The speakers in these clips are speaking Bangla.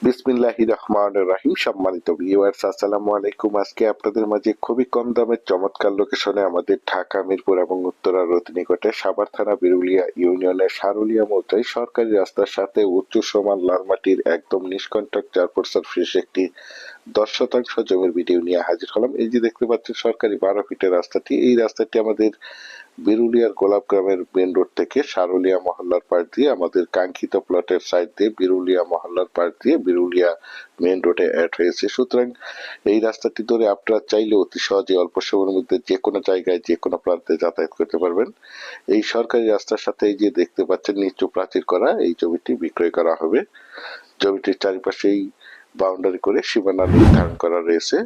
বিসমিল্লাহির রহমানির রহিম। সম্মানিত ভিউয়ার্স, আসসালামু আলাইকুম। আজকে আপনাদের মাঝে খুবই কম দামের চমৎকার লোকেশনে আমাদের ঢাকা, মিরপুর এবং উত্তরার অতি নিকটে সাভার থানা বিরুলিয়া ইউনিয়নের সারুলিয়া মৌজায় সরকারি রাস্তার সাথে উচ্চ সমান লাল মাটির একদম নিষ্কণ্টক 4% ফ্রেশ একটি 10% জমির ভিডিও নিয়ে হাজির হলাম। এই যে দেখতে পাচ্ছেন সরকারি 12 ফিটের রাস্তাটি, এই রাস্তাটি আমাদের বিরুলিয়ার গোলাপ গ্রামের মেন রোড থেকে সারুলিয়া মহল্লার পাশ দিয়ে আমাদের কাঙ্ক্ষিত প্লটের সাইড দিয়ে বিরুলিয়া মহল্লার পাশ দিয়ে বিরুলিয়া মেন রোডে অ্যাড হয়েছে। সুতরাং এই রাস্তাটি ধরে আপনারা চাইলে অতি সহজে অল্প সময়ের মধ্যে যে কোনো জায়গায় যে কোনো প্রান্তে যাতায়াত করতে পারবেন। এই সরকারি রাস্তার সাথে এই যে দেখতে পাচ্ছেন নিচু প্রাচীর করা এই জমিটি বিক্রয় করা হবে। জমিটির চারিপাশেই বাউন্ডারি করে সীমানা নির্ধারণ করা রয়েছে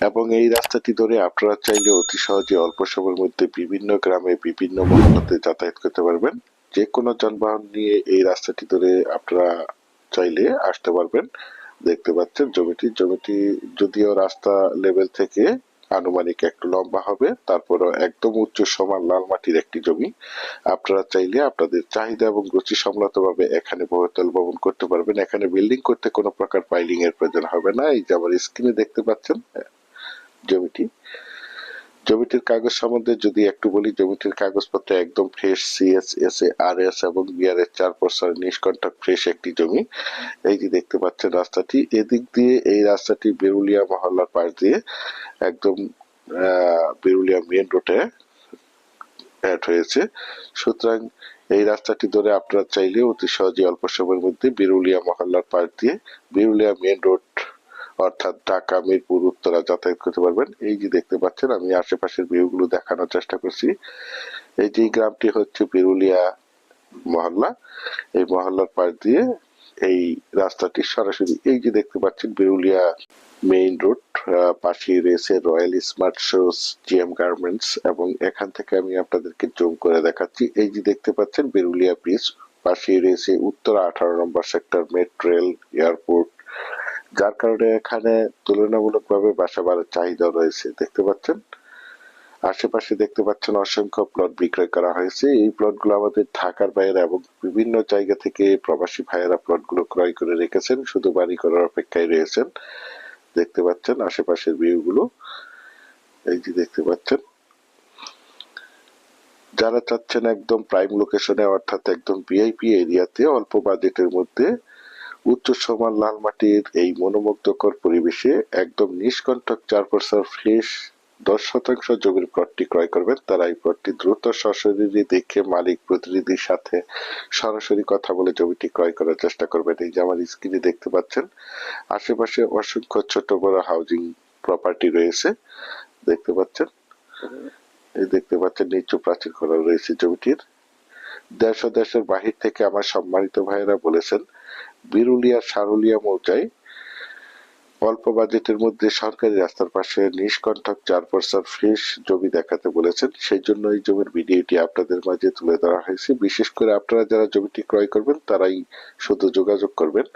এবং এই রাস্তাটি ধরে আপনারা চাইলে অতি সহজে অল্প সময়ের মধ্যে বিভিন্ন গ্রামে বিভিন্ন মহল্লাতে যাতায়াত করতে পারবেন। যে কোনো যানবাহন নিয়ে এই রাস্তাটি ধরে আপনারা চাইলে আসতে পারবেন। দেখতে পাচ্ছেন জমিটি যদিও রাস্তা লেভেল থেকে আনুমানিক একটু লম্বা হবে, তারপরও একদম উচ্চ সমান লাল মাটির একটি জমি। আপনারা চাইলে আপনাদের চাহিদা এবং রুচি সম্মতভাবে এখানে বহুতল ভবন করতে পারবেন। এখানে বিল্ডিং করতে কোনো প্রকার পাইলিং এর প্রয়োজন হবে না। এই যে আমার স্ক্রিনে দেখতে পাচ্ছেন জমিটি জমিটির কাগজ সম্বন্ধে যদি একটু বলি, জমিটির কাগজপত্র একদম ফ্রেশ, সিএস, এসএ, আরএস এবং বিআরএস 4% নিষ্কণ্টক ফ্রেশ একটি জমি। এই যে দেখতে পাচ্ছেন রাস্তাটি, এদিক দিয়ে এই রাস্তাটি বিরুলিয়া মহল্লার পাশ দিয়ে একদম বিরুলিয়া মেন রোডে অ্যাড হয়েছে। সুতরাং এই রাস্তাটি ধরে আপনারা চাইলে অতি সহজে অল্প সময়ের মধ্যে বিরুলিয়া মহল্লার পাশ দিয়ে বিরুলিয়া মেন রোড অর্থাৎ ঢাকা, মিরপুর, উত্তরা যাতায়াত করতে পারবেন। এই যে দেখতে পাচ্ছেন আমি আশেপাশের ভিউগুলো দেখানোর চেষ্টা করছি। এই যে গ্রামটি হচ্ছে বিরুলিয়া মহল্লা। এই মহল্লার পাশ দিয়ে এই রাস্তাটি সরাসরি এই যে দেখতে পাচ্ছেন বিরুলিয়া মেইন রোড, পাশেই রয়েছে royal smart shoes, GM garments এবং এখান থেকে আমি আপনাদেরকে জুম করে দেখাচ্ছি। এই যে দেখতে পাচ্ছেন বিরুলিয়া ব্রিজ, পাশেই রয়েছে উত্তরা 18 নম্বর সেক্টর, মেট্রো রেল, এয়ারপোর্ট, যার কারণে এখানে তুলনামূলকভাবে বাসা বাড়ার চাহিদা রয়েছে। দেখতে পাচ্ছেন আশেপাশে দেখতে পাচ্ছেন অসংখ্য প্লট বিক্রয় করা হয়েছে। এই প্লটগুলো আমাদের ঢাকার বাইরে এবং বিভিন্ন জায়গা থেকে প্রবাসী ভাইয়েরা প্লটগুলো ক্রয় করে রেখেছেন, শুধু বাড়ি করার অপেক্ষায় রয়েছেন। দেখতে পাচ্ছেন আশেপাশের ভিউগুলো, এই যে দেখতে পাচ্ছেন। যারা চাচ্ছেন একদম প্রাইম লোকেশনে অর্থাৎ একদম ভিআইপি এরিয়াতে অল্প বাজেটের মধ্যে উচ্চ সমান লাল মাটির এই মনোমুগ্ধকর পরিবেশে একদম নিষ্কণ্টক 4% ফ্রেশ 10% জমির প্লটটি ক্রয় করবেন, তারা এই প্লটটি দ্রুত সশরীরে দেখে মালিক প্রতিনিধির সাথে সরাসরি কথা বলে জমিটি ক্রয় করার চেষ্টা করবেন। এই যে আমার স্ক্রিনে দেখতে পাচ্ছেন আশেপাশে অসংখ্য ছোট বড় হাউজিং প্রপার্টি রয়েছে। দেখতে পাচ্ছেন এই দেখতে পাচ্ছেন নিচু প্রাচীর করা রয়েছে জমিটির। দেশ ও দেশের বাহির থেকে আমার সম্মানিত ভাইয়েরা বলেছেন বিরুলিয়ার সারুলিয়া মৌজায় অল্প বাজেটের মধ্যে সরকারি রাস্তার পাশে নিষ্কণ্টক 4% ফ্রেশ জমি দেখাতে বলেছেন। সেই জন্য এই জমির ভিডিওটি আপনাদের মাঝে তুলে ধরা হয়েছে। বিশেষ করে আপনারা যারা জমিটি ক্রয় করবেন তারাই শুধু যোগাযোগ করবেন।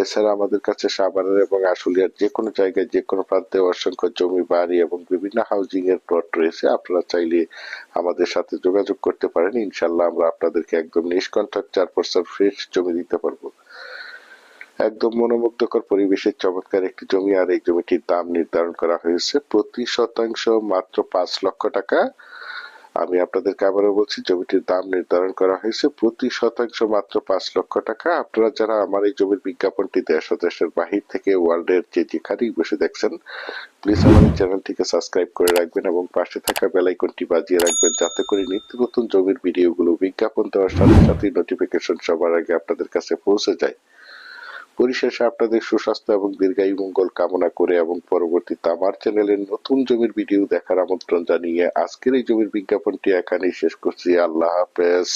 এছাড়া আমাদের কাছে সাভারের এবং আশুলিয়ার যে কোনো জায়গায় যে কোনো প্রান্তে অসংখ্য জমি, বাড়ি এবং বিভিন্ন হাউজিং এর প্লট রয়েছে। আপনারা চাইলে আমাদের সাথে যোগাযোগ করতে পারেন। ইনশাল্লাহ আমরা আপনাদেরকে একদম নিষ্কণ্টক 4% ফ্রেশ জমি দিতে পারবো। একদম মনোমুগ্ধকর পরিবেশের চমৎকার একটি জমি, আর এই জমিটির দাম নির্ধারণ করা হয়েছে প্রতি শতাংশ মাত্র 5 লক্ষ টাকা। আমি আপনাদেরকে আবারও বলছি জমিটির দাম নির্ধারণ করা হয়েছে প্রতি শতাংশ মাত্র 5 লক্ষ টাকা। আপনারা যারা আমার এই জমির বিজ্ঞাপনটি দেশ ও দেশের বাহির থেকে ওয়ার্ল্ডের যে যেখানেই বসে দেখছেন, প্লিজ আমার এই চ্যানেলটিকে সাবস্ক্রাইব করে রাখবেন এবং পাশে থাকা বেল আইকনটি বাজিয়ে রাখবেন, যাতে করে নিত্য নতুন জমির ভিডিওগুলো বিজ্ঞাপন দেওয়ার সাথে সাথেই নোটিফিকেশন সবার আগে আপনাদের কাছে পৌঁছে যায়। পরিশেষে আপনাদের সুস্বাস্থ্য এবং দীর্ঘায়ু মঙ্গল কামনা করে এবং পরবর্তীতে আমার চ্যানেলের নতুন জমির ভিডিও দেখার আমন্ত্রণ জানিয়ে আজকের এই জমির বিজ্ঞাপনটি এখানেই শেষ করছি। আল্লাহ হাফেজ।